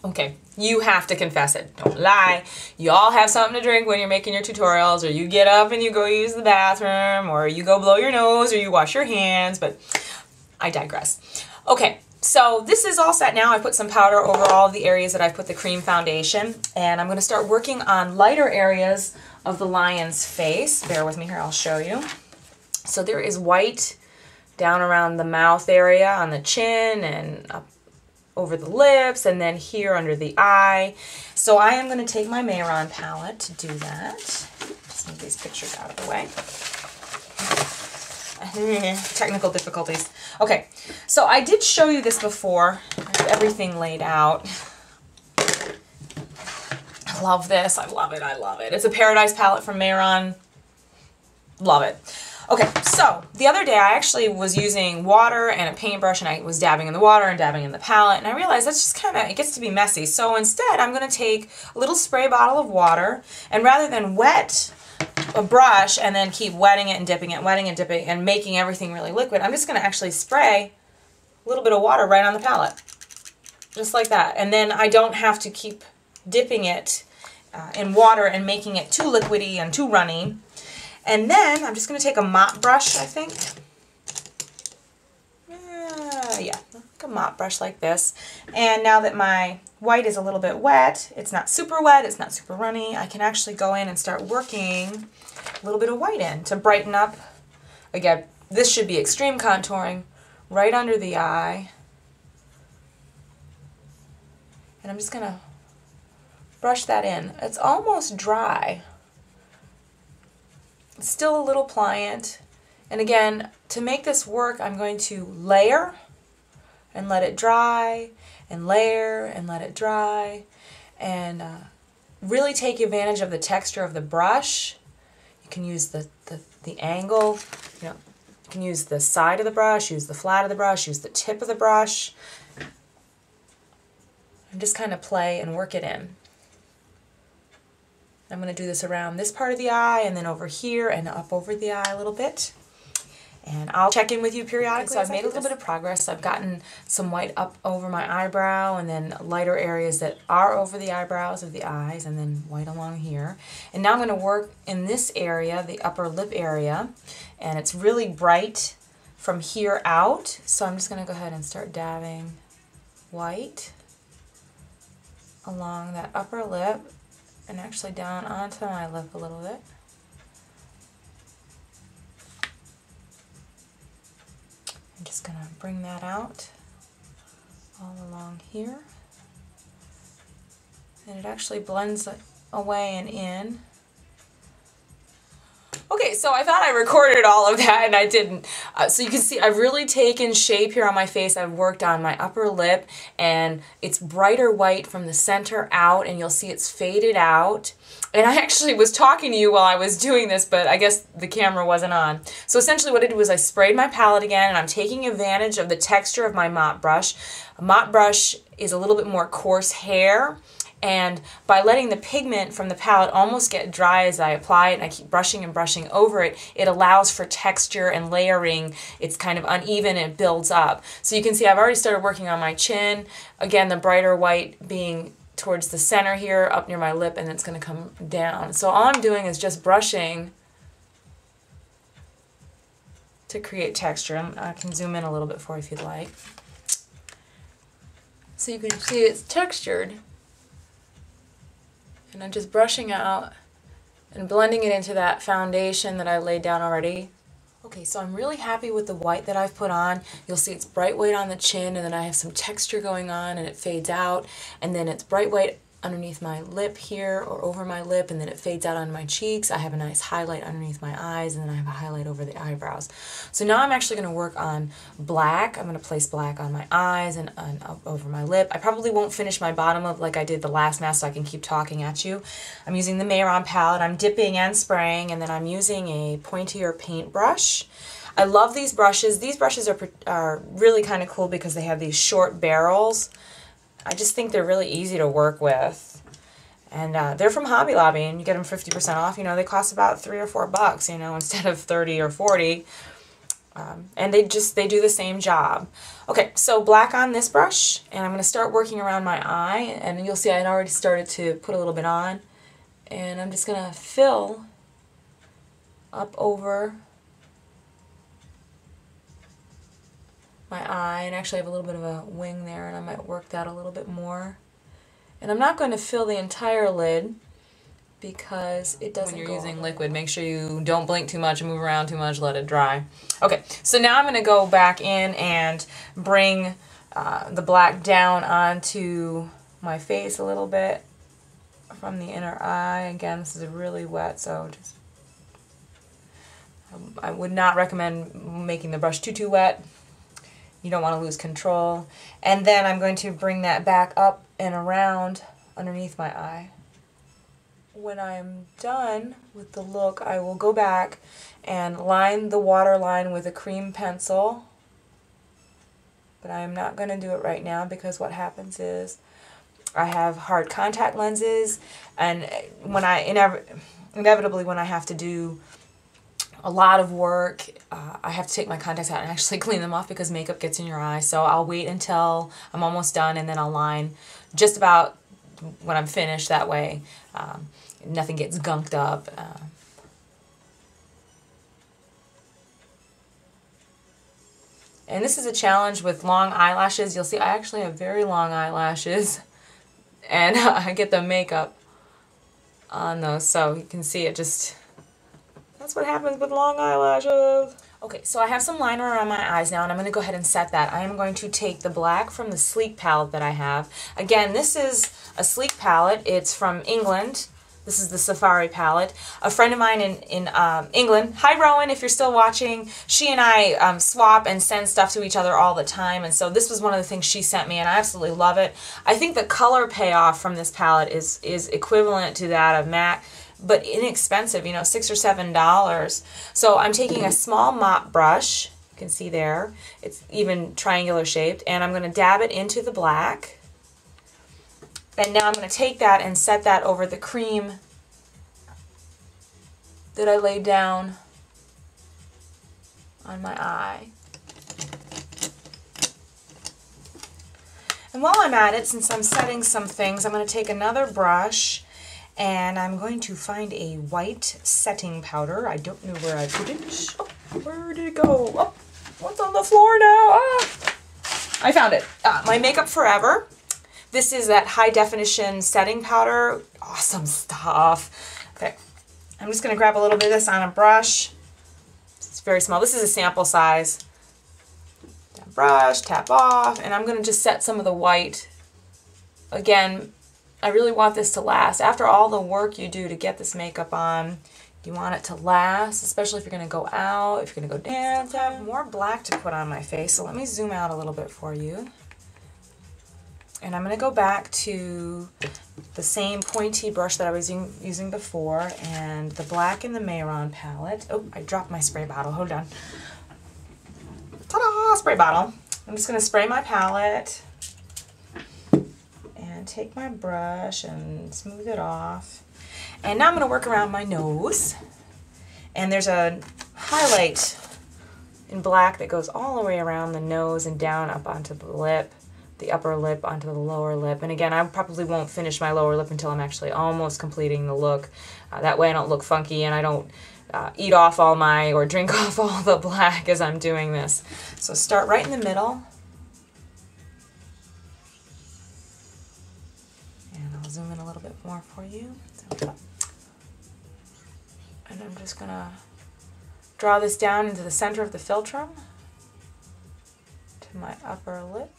Okay, you have to confess it. Don't lie. You all have something to drink when you're making your tutorials, or you get up and you go use the bathroom, or you go blow your nose, or you wash your hands, but I digress. Okay, so this is all set now. I put some powder over all of the areas that I've put the cream foundation, and I'm going to start working on lighter areas of the lion's face. Bear with me here, I'll show you. So there is white down around the mouth area, on the chin, and up over the lips, and then here under the eye. So I am going to take my Mayron palette to do that. Just move these pictures out of the way. Technical difficulties. Okay, so I did show you this before. Everything laid out. I love this. I love it. I love it. It's a Paradise palette from Mayron. Love it. Okay, so the other day I actually was using water and a paintbrush, and I was dabbing in the water and dabbing in the palette, and I realized that's just kind of, it gets to be messy. So instead I'm going to take a little spray bottle of water, and rather than wet a brush and then keep wetting it and dipping it, wetting and dipping and making everything really liquid, I'm just going to actually spray a little bit of water right on the palette. Just like that. And then I don't have to keep dipping it in water and making it too liquidy and too runny. And then I'm just going to take a mop brush, I think. Yeah, like a mop brush like this. And now that my white is a little bit wet, it's not super wet, it's not super runny, I can actually go in and start working a little bit of white in to brighten up. Again, this should be extreme contouring right under the eye. And I'm just going to brush that in. It's almost dry. It's still a little pliant. And again, to make this work, I'm going to layer and let it dry, and layer and let it dry, and really take advantage of the texture of the brush. You can use the angle, you know, you can use the side of the brush, use the flat of the brush, use the tip of the brush, and just kind of play and work it in. I'm going to do this around this part of the eye, and then over here and up over the eye a little bit. And I'll check in with you periodically. So I've made a little bit of progress. I've gotten some white up over my eyebrow, and then lighter areas that are over the eyebrows of the eyes, and then white along here. And now I'm going to work in this area, the upper lip area, and it's really bright from here out. So I'm just going to go ahead and start dabbing white along that upper lip, and actually down onto my lip a little bit. I'm just going to bring that out all along here. And it actually blends away and in. Okay, so I thought I recorded all of that, and I didn't. So you can see I've really taken shape here on my face. I've worked on my upper lip, and it's brighter white from the center out, and you'll see it's faded out. And I actually was talking to you while I was doing this, but I guess the camera wasn't on. So essentially what I did was I sprayed my palette again, and I'm taking advantage of the texture of my mop brush. A mop brush is a little bit more coarse hair, and by letting the pigment from the palette almost get dry as I apply it, and I keep brushing and brushing over it, it allows for texture and layering. It's kind of uneven and it builds up. So you can see I've already started working on my chin. Again, the brighter white being towards the center here, up near my lip, and it's going to come down. So all I'm doing is just brushing to create texture. I can zoom in a little bit for you if you'd like. So you can see it's textured. And I'm just brushing out and blending it into that foundation that I laid down already. Okay, so I'm really happy with the white that I've put on. You'll see it's bright white on the chin, and then I have some texture going on, and it fades out. And then it's bright white underneath my lip here, or over my lip, and then it fades out on my cheeks. I have a nice highlight underneath my eyes, and then I have a highlight over the eyebrows. So now I'm actually going to work on black. I'm going to place black on my eyes and up over my lip. I probably won't finish my bottom lip like I did the last mask, so I can keep talking at you. I'm using the Mayron palette. I'm dipping and spraying, and then I'm using a pointier paintbrush. I love these brushes. These brushes are really kind of cool because they have these short barrels. I just think they're really easy to work with. And they're from Hobby Lobby, and you get them 50% off. You know, they cost about $3 or $4, you know, instead of 30 or 40. And they do the same job. Okay, so black on this brush, and I'm going to start working around my eye, and you'll see I had already started to put a little bit on, and I'm just going to fill up over my eye, and actually I have a little bit of a wing there, and I might work that a little bit more. And I'm not going to fill the entire lid because it doesn't go. When you're using liquid, make sure you don't blink too much and move around too much, let it dry. Okay, so now I'm going to go back in and bring the black down onto my face a little bit from the inner eye. Again, this is really wet, so just I would not recommend making the brush too wet. You don't want to lose control. And then I'm going to bring that back up and around underneath my eye. When I'm done with the look, I will go back and line the waterline with a cream pencil. But I am not going to do it right now because what happens is I have hard contact lenses, and when inevitably when I have to do a lot of work, I have to take my contacts out and actually clean them off because makeup gets in your eye. So I'll wait until I'm almost done, and then I'll line just about when I'm finished. That way nothing gets gunked up. And this is a challenge with long eyelashes. You'll see I actually have very long eyelashes, and I get the makeup on those, so you can see it just, that's what happens with long eyelashes. Okay, so I have some liner around my eyes now, and I'm going to go ahead and set that. I am going to take the black from the Sleek palette that I have. Again, this is a Sleek palette. It's from England. This is the Safari palette. A friend of mine in England, hi Rowan, if you're still watching, she and I swap and send stuff to each other all the time, and so this was one of the things she sent me, and I absolutely love it. I think the color payoff from this palette is equivalent to that of MAC, but inexpensive, you know, $6 or $7. So I'm taking a small mop brush, you can see there, it's even triangular shaped, and I'm going to dab it into the black. And now I'm going to take that and set that over the cream that I laid down on my eye. And while I'm at it, since I'm setting some things, I'm going to take another brush and I'm going to find a white setting powder. I don't know where I put it. Oh, where did it go? Oh, what's on the floor now? Ah! I found it. My Makeup Forever. This is that high definition setting powder. Awesome stuff. Okay, I'm just going to grab a little bit of this on a brush. It's very small. This is a sample size. Brush, tap off, and I'm going to just set some of the white. Again, I really want this to last. After all the work you do to get this makeup on, you want it to last, especially if you're going to go out, if you're going to go dance. I have more black to put on my face, so let me zoom out a little bit for you. And I'm going to go back to the same pointy brush that I was using before, and the black in the Mayron palette. Oh, I dropped my spray bottle. Hold on. Ta-da! Spray bottle. I'm just going to spray my palette and take my brush and smooth it off. And now I'm going to work around my nose. And there's a highlight in black that goes all the way around the nose and down up onto the lip. The upper lip onto the lower lip. And again, I probably won't finish my lower lip until I'm actually almost completing the look. That way I don't look funky and I don't eat off all my, or drink off all the black as I'm doing this. So start right in the middle. And I'll zoom in a little bit more for you. And I'm just gonna draw this down into the center of the philtrum to my upper lip.